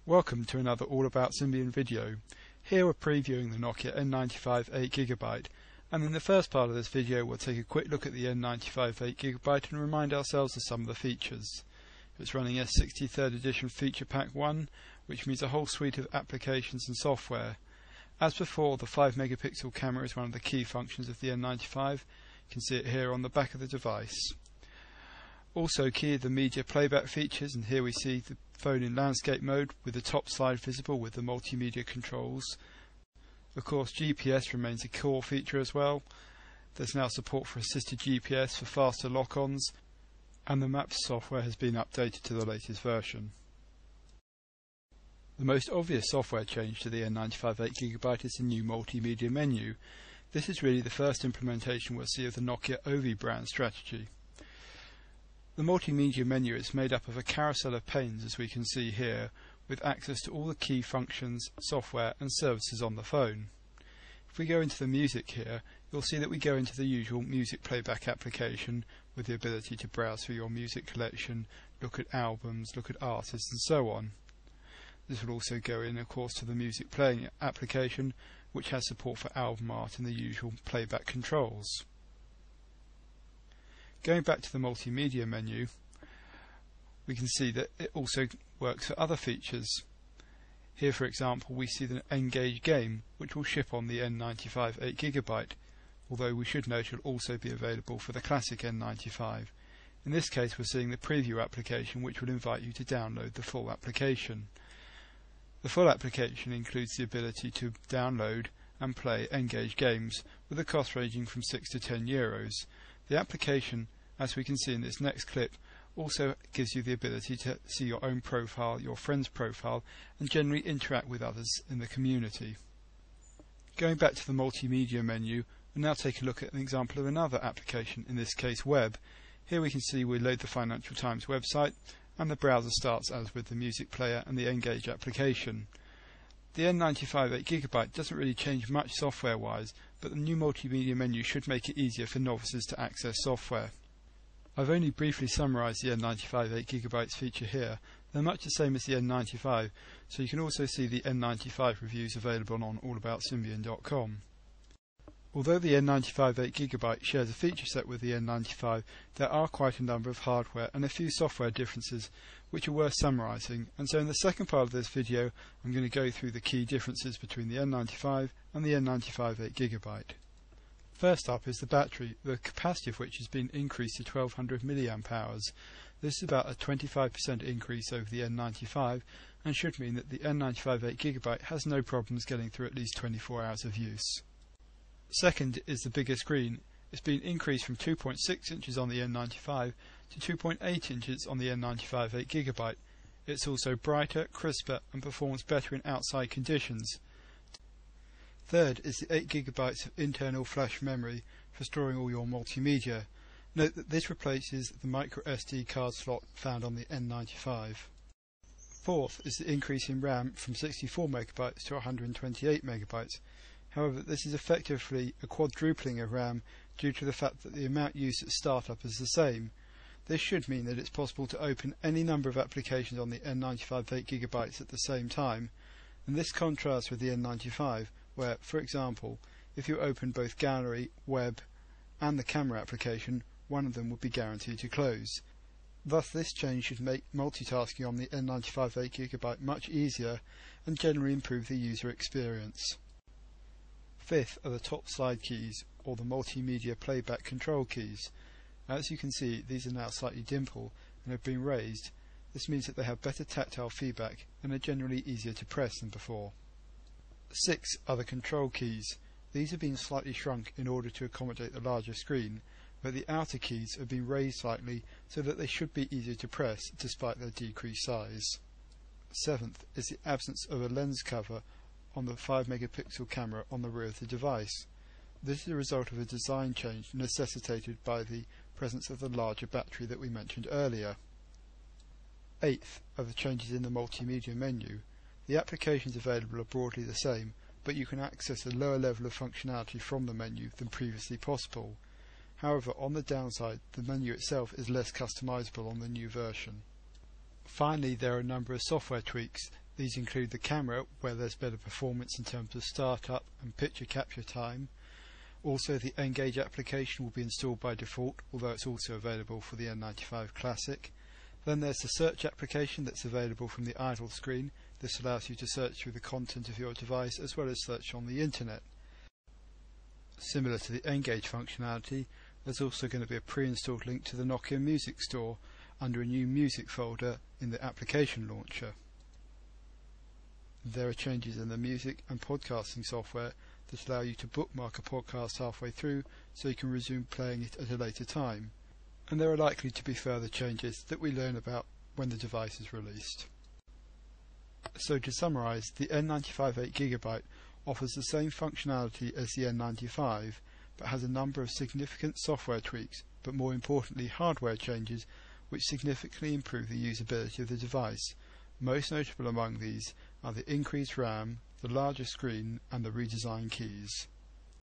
Welcome to another All About Symbian video. Here we're previewing the Nokia N95 8GB, and in the first part of this video we'll take a quick look at the N95 8GB and remind ourselves of some of the features. It's running S60 3rd edition Feature Pack 1, which means a whole suite of applications and software. As before, the 5 megapixel camera is one of the key functions of the N95. You can see it here on the back of the device. Also key are the media playback features, and here we see the phone in landscape mode with the top slide visible with the multimedia controls. Of course, GPS remains a core feature as well. There's now support for assisted GPS for faster lock-ons, and the Maps software has been updated to the latest version. The most obvious software change to the N95 8GB is the new multimedia menu. This is really the first implementation we'll see of the Nokia OV brand strategy. The multimedia menu is made up of a carousel of panes, as we can see here, with access to all the key functions, software and services on the phone. If we go into the music here, you'll see that we go into the usual music playback application with the ability to browse through your music collection, look at albums, look at artists and so on. This will also go in, of course, to the music playing application, which has support for album art and the usual playback controls. Going back to the multimedia menu, we can see that it also works for other features. Here, for example, we see the Engage game, which will ship on the N95 8GB, although we should note it will also be available for the classic N95. In this case, we're seeing the preview application, which will invite you to download the full application. The full application includes the ability to download and play Engage games, with a cost ranging from €6 to €10. The application, as we can see in this next clip, also gives you the ability to see your own profile, your friend's profile, and generally interact with others in the community. Going back to the multimedia menu, we'll now take a look at an example of another application, in this case web. Here we can see we load the Financial Times website, and the browser starts as with the music player and the Engage application. The N95 8GB doesn't really change much software-wise, but the new multimedia menu should make it easier for novices to access software. I've only briefly summarised the N95 8GB feature here. They're much the same as the N95, so you can also see the N95 reviews available on allaboutsymbian.com. Although the N95 8GB shares a feature set with the N95, there are quite a number of hardware and a few software differences which are worth summarising, and so in the second part of this video I'm going to go through the key differences between the N95 and the N95 8GB. First up is the battery, the capacity of which has been increased to 1200 mAh. This is about a 25% increase over the N95 and should mean that the N95 8GB has no problems getting through at least 24 hours of use. Second is the bigger screen. It's been increased from 2.6 inches on the N95 to 2.8 inches on the N95 8GB. It's also brighter, crisper and performs better in outside conditions. Third is the 8GB of internal flash memory for storing all your multimedia. Note that this replaces the micro SD card slot found on the N95. Fourth is the increase in RAM from 64 MB to 128 MB. However, this is effectively a quadrupling of RAM due to the fact that the amount used at startup is the same. This should mean that it's possible to open any number of applications on the N95 8GB at the same time, and this contrasts with the N95, where, for example, if you open both Gallery, Web and the camera application, one of them would be guaranteed to close. Thus this change should make multitasking on the N95 8GB much easier and generally improve the user experience. Fifth are the top slide keys, or the multimedia playback control keys. As you can see, these are now slightly dimpled and have been raised. This means that they have better tactile feedback and are generally easier to press than before. 6 are the control keys. These have been slightly shrunk in order to accommodate the larger screen, but the outer keys have been raised slightly so that they should be easier to press despite their decreased size. 7th is the absence of a lens cover on the 5 megapixel camera on the rear of the device. This is a result of a design change necessitated by the presence of the larger battery that we mentioned earlier. 8th are the changes in the multimedia menu. The applications available are broadly the same, but you can access a lower level of functionality from the menu than previously possible. However, on the downside, the menu itself is less customizable on the new version. Finally, there are a number of software tweaks These include the camera, where there's better performance in terms of startup and picture capture time. Also, the N-Gage application will be installed by default, although it's also available for the N95 Classic. Then there's the search application that's available from the idle screen. This allows you to search through the content of your device as well as search on the internet. Similar to the N-Gage functionality, there's also going to be a pre-installed link to the Nokia Music Store under a new music folder in the application launcher. There are changes in the music and podcasting software that allow you to bookmark a podcast halfway through so you can resume playing it at a later time. And there are likely to be further changes that we learn about when the device is released. So to summarise, the N95 8GB offers the same functionality as the N95 but has a number of significant software tweaks, but more importantly hardware changes which significantly improve the usability of the device. Most notable among these are the increased RAM, the larger screen and the redesigned keys.